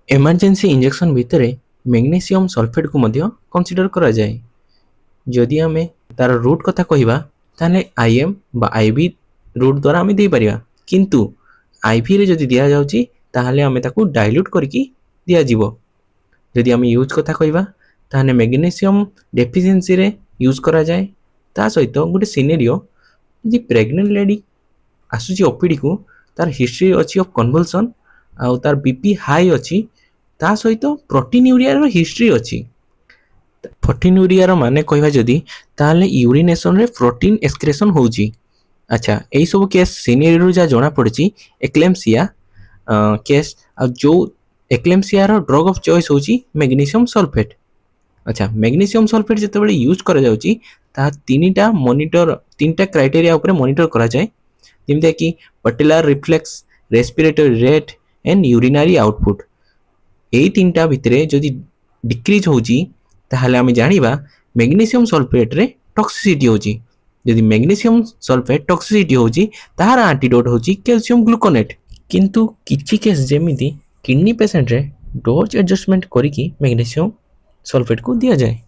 Emergency injection भितर magnesium sulphate को मध्य consider करा जाए। जदि आमे तार रूट कथा कहिबा ताने आईएम बा आईवी रूट द्वारा आमे दे परिया, किंतु आईवी रे जदि दिया जाउची ताहले आमे ताकू डाइल्यूट करके दिया जीवो। जदि आमे यूज कथा कहिबा ताने मैग्नीशियम डेफिशिएंसी रे यूज करा जाए। ता सहित गोटे सिनेरियो जदि प्रेग्नेंट लेडी आसुची ओपीडी को तार हिस्ट्री अछि ऑफ कन्वल्सन आउ तार बीपी हाई अछि ता सहित प्रोटीनूरिया रो हिस्ट्री अछि। प्रोटीनूरिया रो माने कहबा जदि ताले यूरिनेशन रे प्रोटीन एक्सक्रेशन होउची। अच्छा एई सब केस सिनेरियो जा जणा पड़ची एक्लेम्सिया केस आ जो एक्लेम्सिया रो ड्रग ऑफ चॉइस होउची मैग्नीशियम सल्फेट। अच्छा मैग्नीशियम सल्फेट जेतेबेले यूज करा जाउची ता तीनटा मॉनिटर तीनटा क्राइटेरिया ऊपर मॉनिटर करा जाए, जेमते कि patellar reflex, respiratory rate and urinary output. एई तीनटा भितरे जदि डिक्रीज होउची ताहले आमे जानिबा मैग्नीशियम सल्फेट रे टॉक्सिसिटी होउची। जदि मैग्नीशियम सल्फेट टॉक्सिसिटी होउची ताहार एंटीडोट होउची कैल्शियम ग्लूकोनेट। किंतु किछि केस जेमिति किडनी पेशेंट रे डोज एडजस्टमेंट करिकी मैग्नीशियम सल्फेट को दिया जाए।